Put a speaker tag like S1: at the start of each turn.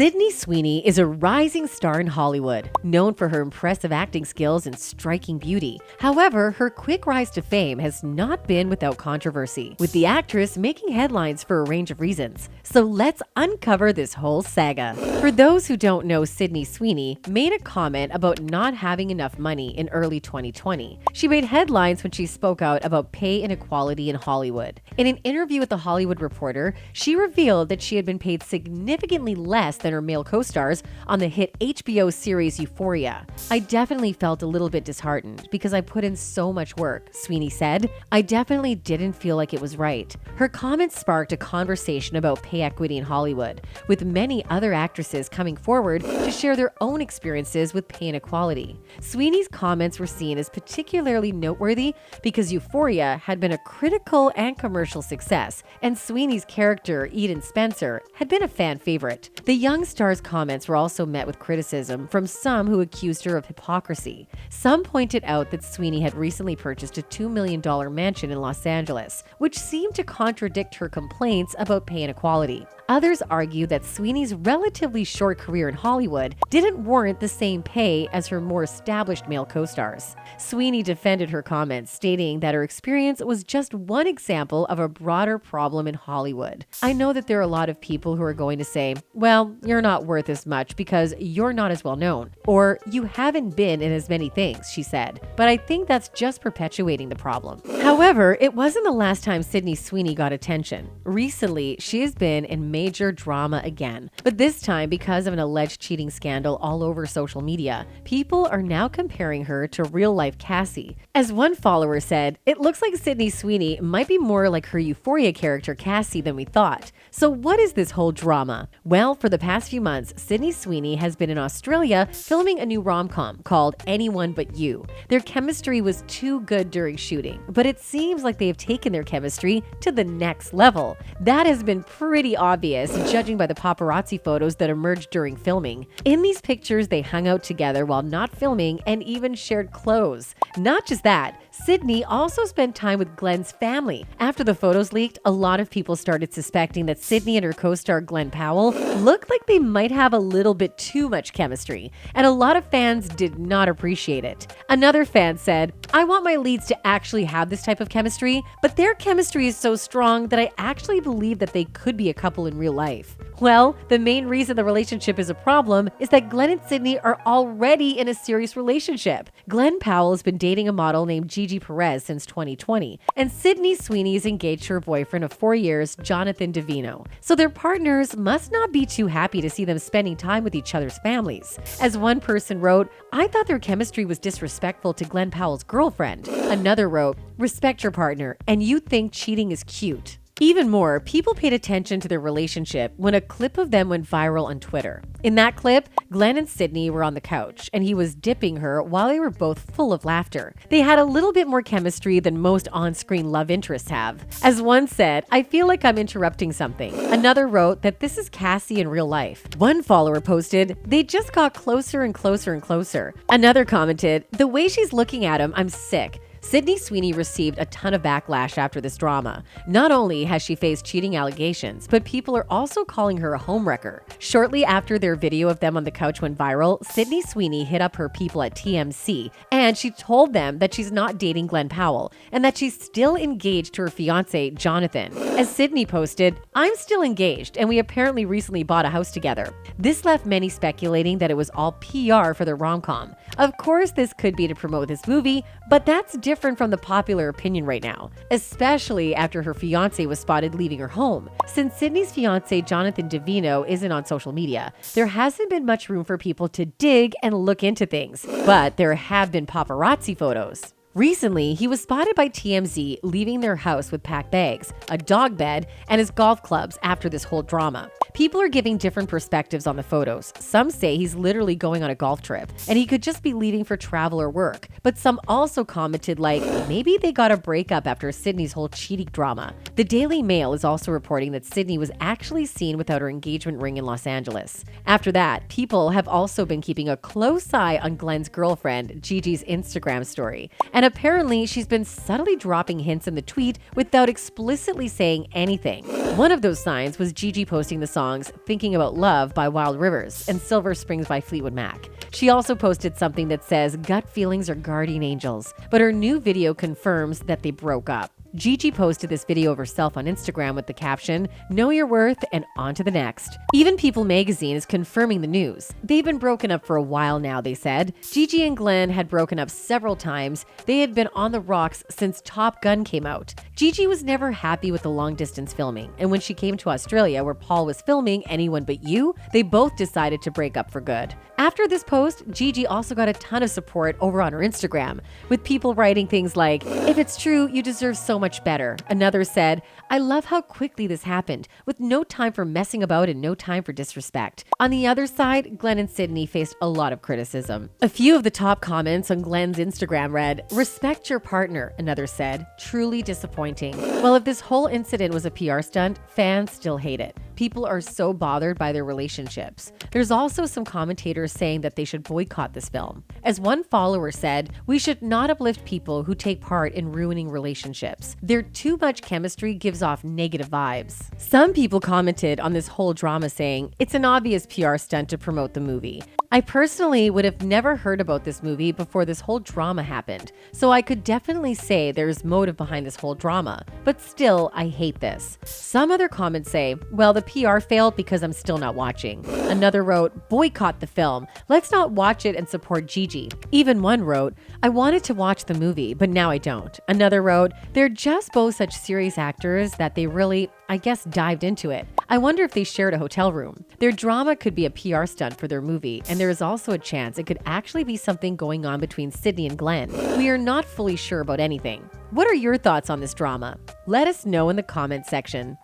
S1: Sydney Sweeney is a rising star in Hollywood, known for her impressive acting skills and striking beauty. However, her quick rise to fame has not been without controversy, with the actress making headlines for a range of reasons. So let's uncover this whole saga. For those who don't know, Sydney Sweeney made a comment about not having enough money in early 2020. She made headlines when she spoke out about pay inequality in Hollywood. In an interview with The Hollywood Reporter, she revealed that she had been paid significantly less than her male co-stars on the hit HBO series Euphoria. "I definitely felt a little bit disheartened because I put in so much work," Sweeney said. "I definitely didn't feel like it was right." Her comments sparked a conversation about pay equity in Hollywood, with many other actresses coming forward to share their own experiences with pay inequality. Sweeney's comments were seen as particularly noteworthy because Euphoria had been a critical and commercial success, and Sweeney's character, Eden Spencer, had been a fan favorite. The young star's comments were also met with criticism from some who accused her of hypocrisy. Some pointed out that Sweeney had recently purchased a $2 million mansion in Los Angeles, which seemed to contradict her complaints about pay inequality. Others argue that Sweeney's relatively short career in Hollywood didn't warrant the same pay as her more established male co-stars. Sweeney defended her comments, stating that her experience was just one example of a broader problem in Hollywood. "I know that there are a lot of people who are going to say, well, you're not worth as much because you're not as well known, or you haven't been in as many things," she said. "But I think that's just perpetuating the problem." However, it wasn't the last time Sydney Sweeney got attention. Recently, she has been in major drama again, but this time because of an alleged cheating scandal all over social media. People are now comparing her to real-life Cassie. As one follower said, "It looks like Sydney Sweeney might be more like her Euphoria character Cassie than we thought." So what is this whole drama? Well, for the past few months, Sydney Sweeney has been in Australia filming a new rom-com called Anyone But You. Their chemistry was too good during shooting, but it seems like they have taken their chemistry to the next level. That has been pretty obvious, judging by the paparazzi photos that emerged during filming. In these pictures, they hung out together while not filming and even shared clothes. Not just that, Sydney also spent time with Glen's family. After the photos leaked, a lot of people started suspecting that Sydney and her co-star Glen Powell looked like they might have a little bit too much chemistry, and a lot of fans did not appreciate it. Another fan said, "I want my leads to actually have this type of chemistry, but their chemistry is so strong that I actually believe that they could be a couple in real life." Well, the main reason the relationship is a problem is that Glen and Sydney are already in a serious relationship. Glen Powell has been dating a model named Gigi Perez since 2020, and Sydney Sweeney is engaged to her boyfriend of 4 years, Jonathan Divino. So their partners must not be too happy to see them spending time with each other's families. As one person wrote, "I thought their chemistry was disrespectful to Glen Powell's girlfriend." Another wrote, "Respect your partner, and you think cheating is cute." Even more, people paid attention to their relationship when a clip of them went viral on Twitter. In that clip, Glen and Sydney were on the couch, and he was dipping her while they were both full of laughter. They had a little bit more chemistry than most on-screen love interests have. As one said, "I feel like I'm interrupting something." Another wrote that this is Cassie in real life. One follower posted, "They just got closer and closer and closer." Another commented, "The way she's looking at him, I'm sick." Sydney Sweeney received a ton of backlash after this drama. Not only has she faced cheating allegations, but people are also calling her a homewrecker. Shortly after their video of them on the couch went viral, Sydney Sweeney hit up her people at TMZ, and she told them that she's not dating Glen Powell and that she's still engaged to her fiance, Jonathan. As Sydney posted, "I'm still engaged, and we apparently recently bought a house together." This left many speculating that it was all PR for the rom-com. Of course, this could be to promote this movie, but that's different from the popular opinion right now, especially after her fiance was spotted leaving her home. Since Sydney's fiance Jonathan Divino isn't on social media, there hasn't been much room for people to dig and look into things, but there have been paparazzi photos. Recently, he was spotted by TMZ leaving their house with packed bags, a dog bed, and his golf clubs after this whole drama. People are giving different perspectives on the photos. Some say he's literally going on a golf trip, and he could just be leaving for travel or work. But some also commented like, maybe they got a breakup after Sydney's whole cheating drama. The Daily Mail is also reporting that Sydney was actually seen without her engagement ring in Los Angeles. After that, people have also been keeping a close eye on Glen's girlfriend, Gigi's Instagram story. And apparently she's been subtly dropping hints in the tweet without explicitly saying anything. One of those signs was Gigi posting the songs Thinking About Love by Wild Rivers and Silver Springs by Fleetwood Mac. She also posted something that says gut feelings are guardian angels, but her new video confirms that they broke up. Gigi posted this video of herself on Instagram with the caption, "Know your worth and on to the next." Even People magazine is confirming the news. They've been broken up for a while now, they said. Gigi and Glen had broken up several times. They had been on the rocks since Top Gun came out. Gigi was never happy with the long-distance filming, and when she came to Australia where Paul was filming Anyone But You, they both decided to break up for good. After this post, Gigi also got a ton of support over on her Instagram, with people writing things like, "If it's true, you deserve so much better." Another said, "I love how quickly this happened, with no time for messing about and no time for disrespect." On the other side, Glen and Sydney faced a lot of criticism. A few of the top comments on Glen's Instagram read, "Respect your partner," another said, "Truly disappointing." Well, if this whole incident was a PR stunt, fans still hate it. People are so bothered by their relationships. There's also some commentators saying that they should boycott this film. As one follower said, "We should not uplift people who take part in ruining relationships. Their too much chemistry gives off negative vibes." Some people commented on this whole drama saying, "It's an obvious PR stunt to promote the movie. I personally would have never heard about this movie before this whole drama happened, so I could definitely say there's motive behind this whole drama, but still, I hate this." Some other comments say, "Well, the PR failed because I'm still not watching." Another wrote, "Boycott the film. Let's not watch it and support Gigi." Even one wrote, "I wanted to watch the movie, but now I don't." Another wrote, "They're just both such serious actors that they really, I guess, dived into it. I wonder if they shared a hotel room. Their drama could be a PR stunt for their movie, and there is also a chance it could actually be something going on between Sydney and Glen. We are not fully sure about anything." What are your thoughts on this drama? Let us know in the comment section.